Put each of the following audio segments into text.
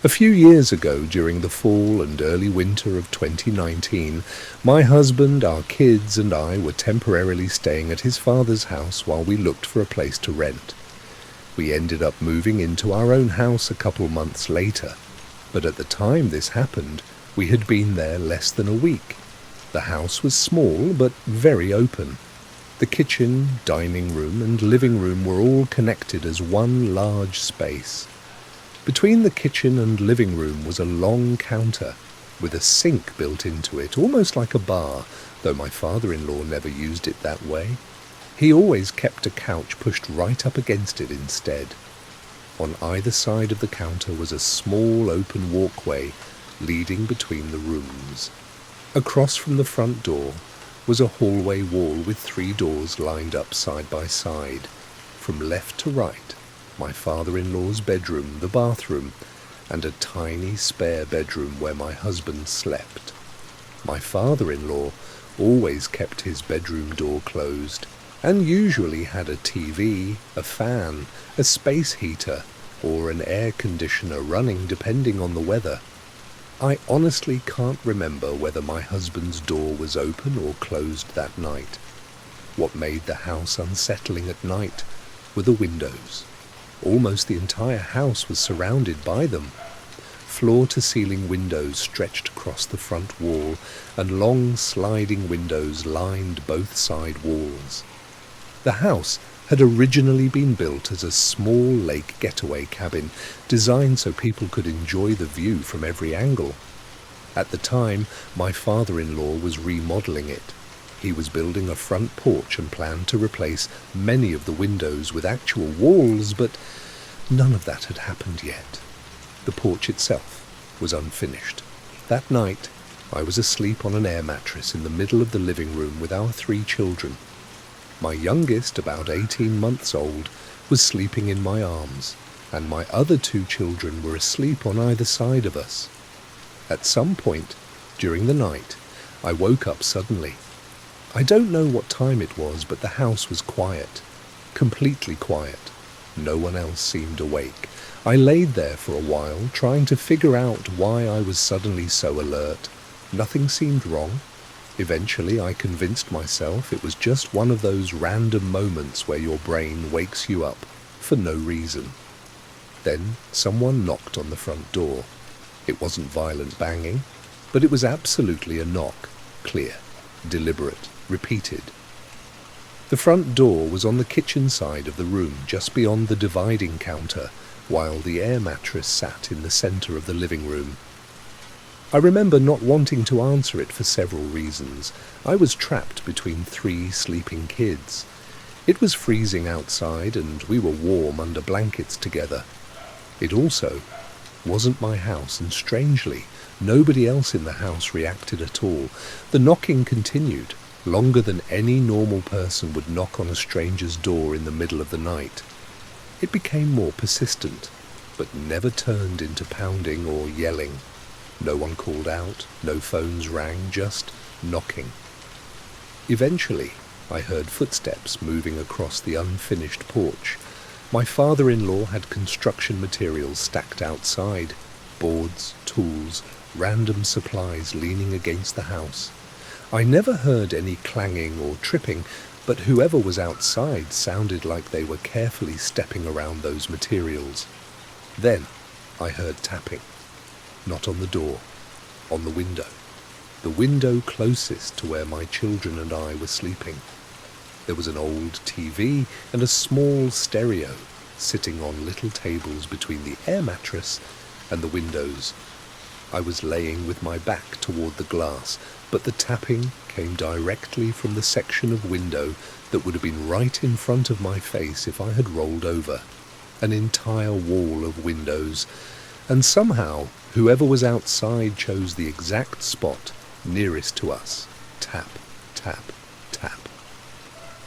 A few years ago, during the fall and early winter of 2019, my husband, our kids, and I were temporarily staying at his father's house while we looked for a place to rent. We ended up moving into our own house a couple months later, but at the time this happened, we had been there less than a week. The house was small but very open. The kitchen, dining room, and living room were all connected as one large space. Between the kitchen and living room was a long counter with a sink built into it, almost like a bar, though my father-in-law never used it that way. He always kept a couch pushed right up against it instead. On either side of the counter was a small open walkway leading between the rooms. Across from the front door was a hallway wall with 3 doors lined up side by side. From left to right, my father-in-law's bedroom, the bathroom, and a tiny spare bedroom where my husband slept. My father-in-law always kept his bedroom door closed and usually had a TV, a fan, a space heater, or an air conditioner running depending on the weather. I honestly can't remember whether my husband's door was open or closed that night. What made the house unsettling at night were the windows. Almost the entire house was surrounded by them. Floor-to-ceiling windows stretched across the front wall, and long sliding windows lined both side walls. The house had originally been built as a small lake getaway cabin, designed so people could enjoy the view from every angle. At the time, my father-in-law was remodeling it. He was building a front porch and planned to replace many of the windows with actual walls, but none of that had happened yet. The porch itself was unfinished. That night, I was asleep on an air mattress in the middle of the living room with our 3 children. My youngest, about 18 months old, was sleeping in my arms, and my other 2 children were asleep on either side of us. At some point during the night, I woke up suddenly. I don't know what time it was, but the house was quiet, completely quiet. No one else seemed awake. I laid there for a while, trying to figure out why I was suddenly so alert. Nothing seemed wrong. Eventually, I convinced myself it was just one of those random moments where your brain wakes you up for no reason. Then someone knocked on the front door. It wasn't violent banging, but it was absolutely a knock, clear, deliberate, repeated. The front door was on the kitchen side of the room, just beyond the dividing counter, while the air mattress sat in the center of the living room. I remember not wanting to answer it for several reasons. I was trapped between 3 sleeping kids. It was freezing outside, and we were warm under blankets together. It also wasn't my house, and strangely, nobody else in the house reacted at all. The knocking continued, longer than any normal person would knock on a stranger's door in the middle of the night. It became more persistent, but never turned into pounding or yelling. No one called out, no phones rang, just knocking. Eventually, I heard footsteps moving across the unfinished porch. My father-in-law had construction materials stacked outside, boards, tools, random supplies leaning against the house. I never heard any clanging or tripping, but whoever was outside sounded like they were carefully stepping around those materials. Then I heard tapping. Not on the door, on the window closest to where my children and I were sleeping. There was an old TV and a small stereo sitting on little tables between the air mattress and the windows. I was laying with my back toward the glass, but the tapping came directly from the section of window that would have been right in front of my face if I had rolled over. An entire wall of windows, and somehow whoever was outside chose the exact spot nearest to us. Tap, tap, tap.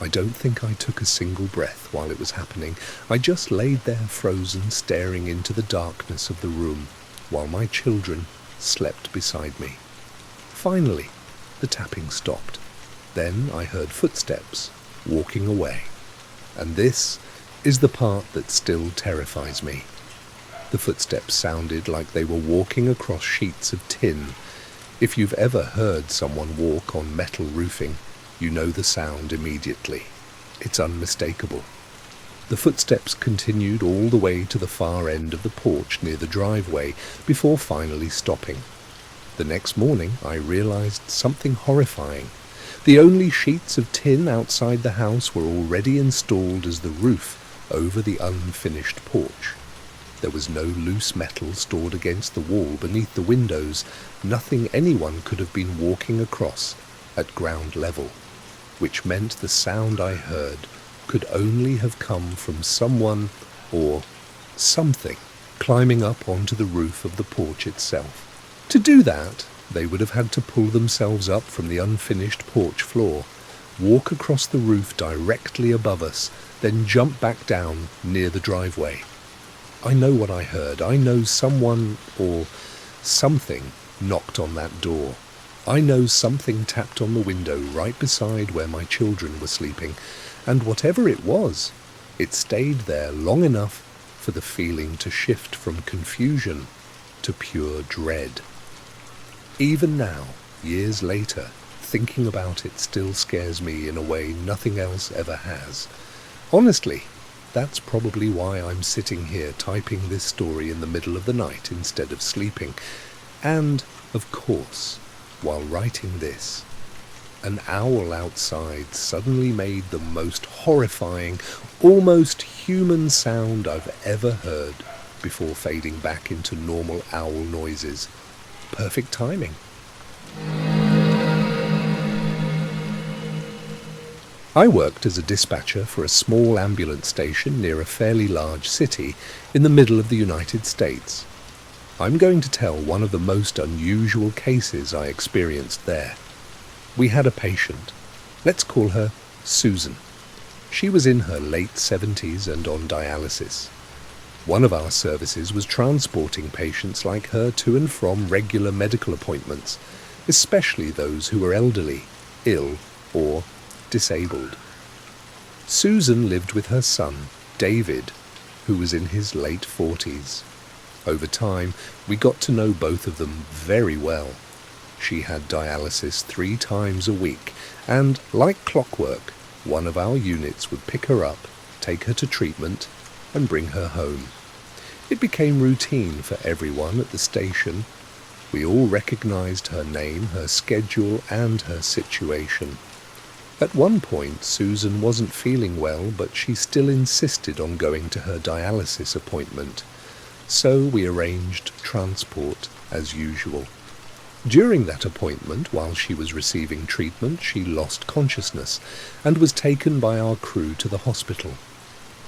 I don't think I took a single breath while it was happening. I just laid there frozen, staring into the darkness of the room, while my children slept beside me. Finally, the tapping stopped. Then I heard footsteps walking away. And this is the part that still terrifies me. The footsteps sounded like they were walking across sheets of tin. If you've ever heard someone walk on metal roofing, you know the sound immediately. It's unmistakable. The footsteps continued all the way to the far end of the porch near the driveway before finally stopping. The next morning I realized something horrifying. The only sheets of tin outside the house were already installed as the roof over the unfinished porch. There was no loose metal stored against the wall beneath the windows, nothing anyone could have been walking across at ground level, which meant the sound I heard could only have come from someone or something climbing up onto the roof of the porch itself. To do that, they would have had to pull themselves up from the unfinished porch floor, walk across the roof directly above us, then jump back down near the driveway. I know what I heard. I know someone or something knocked on that door. I know something tapped on the window right beside where my children were sleeping, and whatever it was, it stayed there long enough for the feeling to shift from confusion to pure dread. Even now, years later, thinking about it still scares me in a way nothing else ever has. Honestly, that's probably why I'm sitting here typing this story in the middle of the night instead of sleeping. And, of course, while writing this, an owl outside suddenly made the most horrifying, almost human sound I've ever heard before fading back into normal owl noises. Perfect timing. I worked as a dispatcher for a small ambulance station near a fairly large city in the middle of the United States. I'm going to tell one of the most unusual cases I experienced there. We had a patient. Let's call her Susan. She was in her late 70s and on dialysis. One of our services was transporting patients like her to and from regular medical appointments, especially those who were elderly, ill, or disabled. Susan lived with her son, David, who was in his late 40s. Over time, we got to know both of them very well. She had dialysis 3 times a week, and, like clockwork, one of our units would pick her up, take her to treatment, and bring her home. It became routine for everyone at the station. We all recognized her name, her schedule, and her situation. At one point, Susan wasn't feeling well, but she still insisted on going to her dialysis appointment. So we arranged transport as usual. During that appointment, while she was receiving treatment, she lost consciousness and was taken by our crew to the hospital.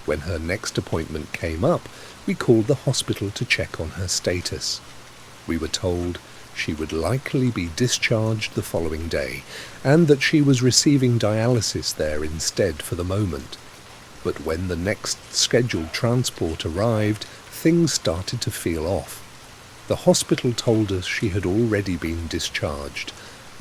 When her next appointment came up, we called the hospital to check on her status. We were told she would likely be discharged the following day, and that she was receiving dialysis there instead for the moment. But when the next scheduled transport arrived, things started to feel off. The hospital told us she had already been discharged.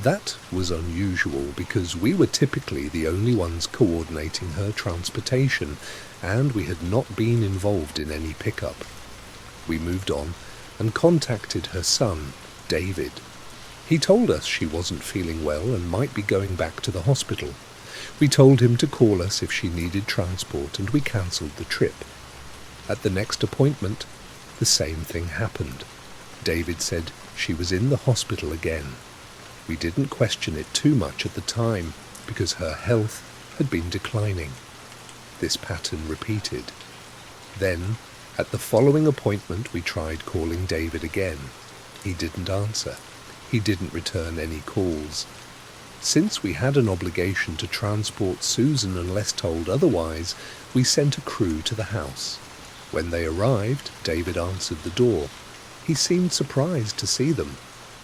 That was unusual because we were typically the only ones coordinating her transportation, and we had not been involved in any pickup. We moved on and contacted her son, David. He told us she wasn't feeling well and might be going back to the hospital. We told him to call us if she needed transport, and we cancelled the trip. At the next appointment, the same thing happened. David said she was in the hospital again. We didn't question it too much at the time because her health had been declining. This pattern repeated. Then, at the following appointment, we tried calling David again. He didn't answer. He didn't return any calls. Since we had an obligation to transport Susan unless told otherwise, we sent a crew to the house. When they arrived, David answered the door. He seemed surprised to see them.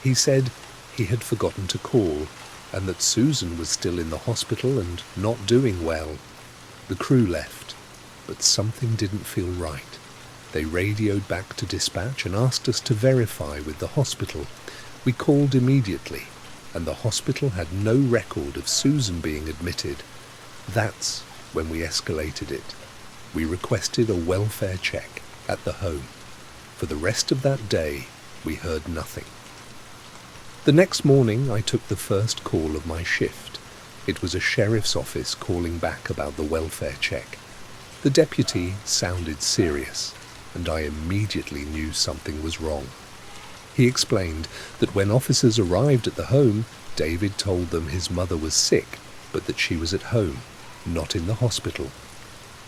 He said he had forgotten to call, and that Susan was still in the hospital and not doing well. The crew left, but something didn't feel right. They radioed back to dispatch and asked us to verify with the hospital. We called immediately, and the hospital had no record of Susan being admitted. That's when we escalated it. We requested a welfare check at the home. For the rest of that day, we heard nothing. The next morning, I took the first call of my shift. It was a sheriff's office calling back about the welfare check. The deputy sounded serious, and I immediately knew something was wrong. He explained that when officers arrived at the home, David told them his mother was sick, but that she was at home, not in the hospital.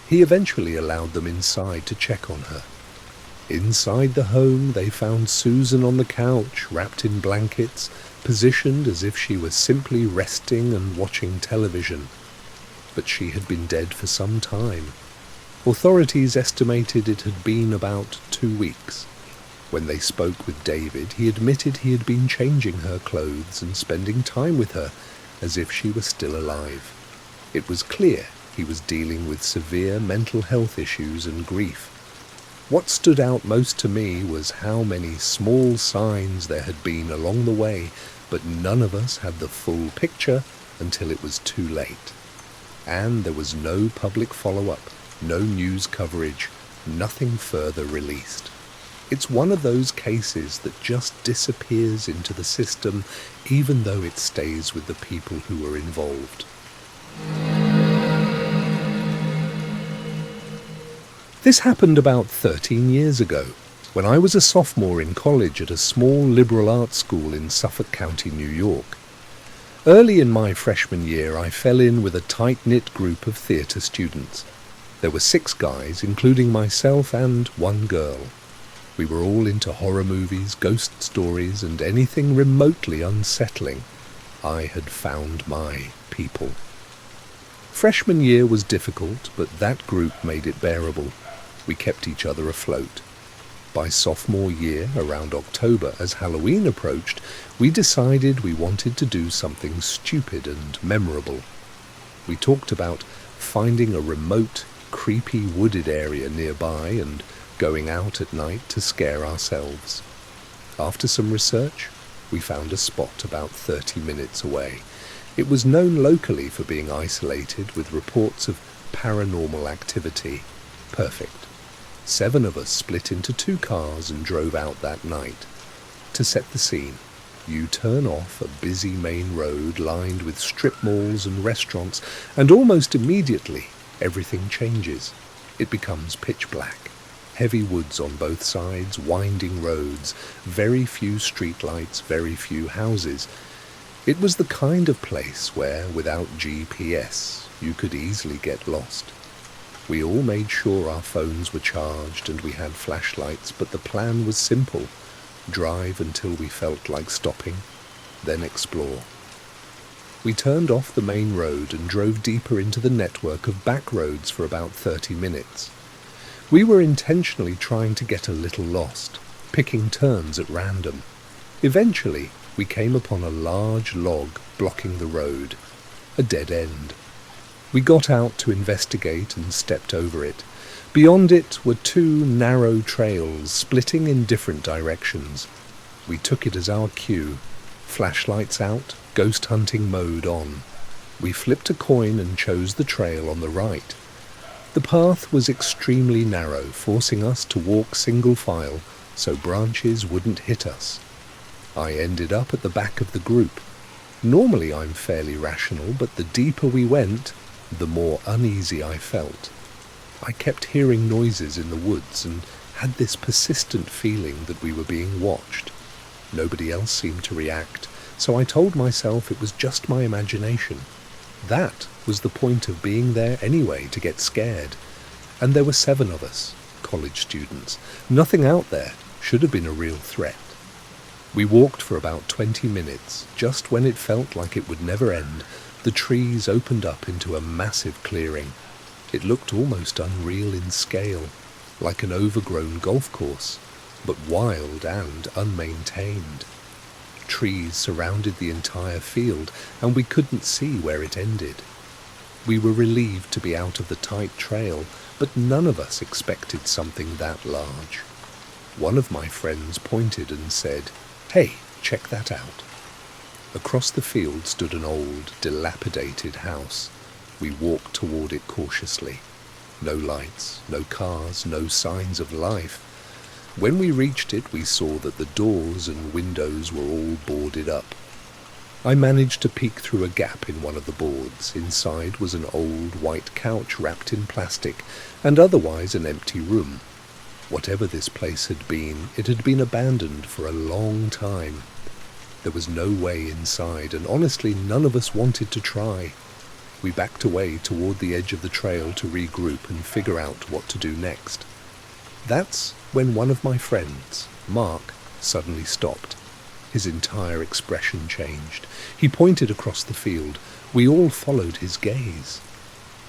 He eventually allowed them inside to check on her. Inside the home, they found Susan on the couch, wrapped in blankets, positioned as if she was simply resting and watching television. But she had been dead for some time. Authorities estimated it had been about 2 weeks. When they spoke with David, he admitted he had been changing her clothes and spending time with her, as if she were still alive. It was clear he was dealing with severe mental health issues and grief. What stood out most to me was how many small signs there had been along the way, but none of us had the full picture until it was too late. And there was no public follow-up, no news coverage, nothing further released. It's one of those cases that just disappears into the system, even though it stays with the people who were involved. This happened about 13 years ago, when I was a sophomore in college at a small liberal arts school in Suffolk County, New York. Early in my freshman year, I fell in with a tight-knit group of theatre students. There were 6 guys, including myself and 1 girl. We were all into horror movies, ghost stories, and anything remotely unsettling. I had found my people. Freshman year was difficult, but that group made it bearable. We kept each other afloat. By sophomore year, around October, as Halloween approached, we decided we wanted to do something stupid and memorable. We talked about finding a remote, creepy wooded area nearby and going out at night to scare ourselves. After some research, we found a spot about 30 minutes away. It was known locally for being isolated with reports of paranormal activity. Perfect. 7 of us split into 2 cars and drove out that night. To set the scene, you turn off a busy main road lined with strip malls and restaurants, and almost immediately everything changes. It becomes pitch black. Heavy woods on both sides, winding roads, very few streetlights, very few houses. It was the kind of place where, without GPS, you could easily get lost. We all made sure our phones were charged and we had flashlights, but the plan was simple. Drive until we felt like stopping, then explore. We turned off the main road and drove deeper into the network of back roads for about 30 minutes. We were intentionally trying to get a little lost, picking turns at random. Eventually, we came upon a large log blocking the road, a dead end. We got out to investigate and stepped over it. Beyond it were 2 narrow trails splitting in different directions. We took it as our cue. Flashlights out, ghost hunting mode on. We flipped a coin and chose the trail on the right. The path was extremely narrow, forcing us to walk single file so branches wouldn't hit us. I ended up at the back of the group. Normally I'm fairly rational, but the deeper we went, the more uneasy I felt. I kept hearing noises in the woods and had this persistent feeling that we were being watched. Nobody else seemed to react, so I told myself it was just my imagination. That was the point of being there anyway, to get scared. And there were 7 of us, college students. Nothing out there should have been a real threat. We walked for about 20 minutes. Just when it felt like it would never end, the trees opened up into a massive clearing. It looked almost unreal in scale, like an overgrown golf course, but wild and unmaintained. Trees surrounded the entire field, and we couldn't see where it ended. We were relieved to be out of the tight trail, but none of us expected something that large. One of my friends pointed and said, "Hey, check that out." Across the field stood an old, dilapidated house. We walked toward it cautiously. No lights, no cars, no signs of life. When we reached it, we saw that the doors and windows were all boarded up. I managed to peek through a gap in one of the boards. Inside was an old white couch wrapped in plastic, and otherwise an empty room. Whatever this place had been, it had been abandoned for a long time. There was no way inside, and honestly none of us wanted to try. We backed away toward the edge of the trail to regroup and figure out what to do next. That's when one of my friends, Mark, suddenly stopped. His entire expression changed. He pointed across the field. We all followed his gaze.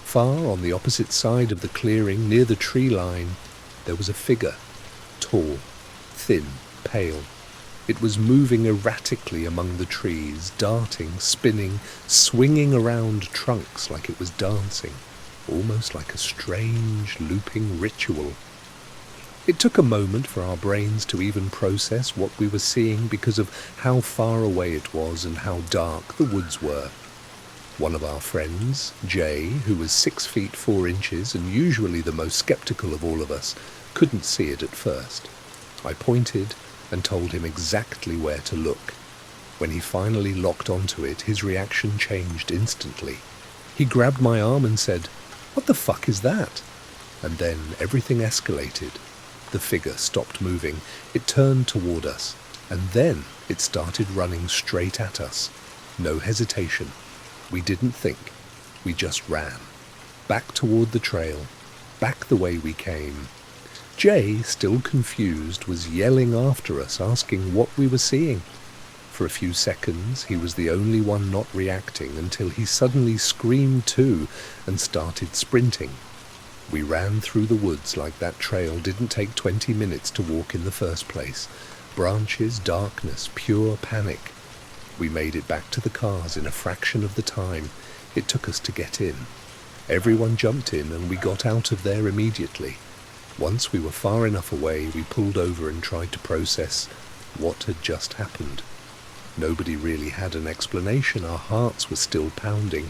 Far on the opposite side of the clearing, near the tree line, there was a figure, tall, thin, pale. It was moving erratically among the trees, darting, spinning, swinging around trunks like it was dancing, almost like a strange, looping ritual. It took a moment for our brains to even process what we were seeing because of how far away it was and how dark the woods were. One of our friends, Jay, who was 6 feet 4 inches and usually the most skeptical of all of us, couldn't see it at first. I pointed and told him exactly where to look. When he finally locked onto it, his reaction changed instantly. He grabbed my arm and said, "What the fuck is that?" And then everything escalated. The figure stopped moving. It turned toward us, and then it started running straight at us. No hesitation. We didn't think. We just ran. Back toward the trail. Back the way we came. Jay, still confused, was yelling after us, asking what we were seeing. For a few seconds, he was the only one not reacting until he suddenly screamed too and started sprinting. We ran through the woods like that trail didn't take 20 minutes to walk in the first place. Branches, darkness, pure panic. We made it back to the cars in a fraction of the time it took us to get in. Everyone jumped in and we got out of there immediately. Once we were far enough away, we pulled over and tried to process what had just happened. Nobody really had an explanation. Our hearts were still pounding.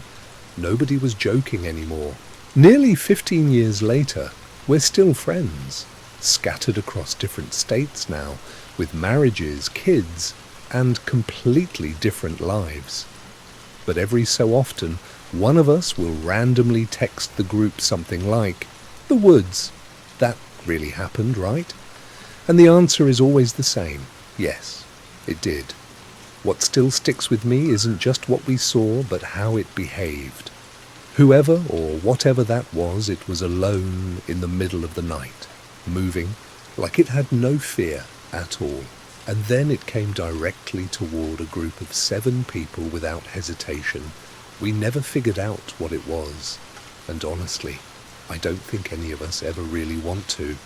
Nobody was joking anymore. Nearly 15 years later, we're still friends, scattered across different states now, with marriages, kids, and completely different lives. But every so often, one of us will randomly text the group something like, "The woods. That really happened, right?" And the answer is always the same. Yes, it did. What still sticks with me isn't just what we saw, but how it behaved. Whoever or whatever that was, it was alone in the middle of the night, moving like it had no fear at all. And then it came directly toward a group of 7 people without hesitation. We never figured out what it was. And honestly, I don't think any of us ever really want to.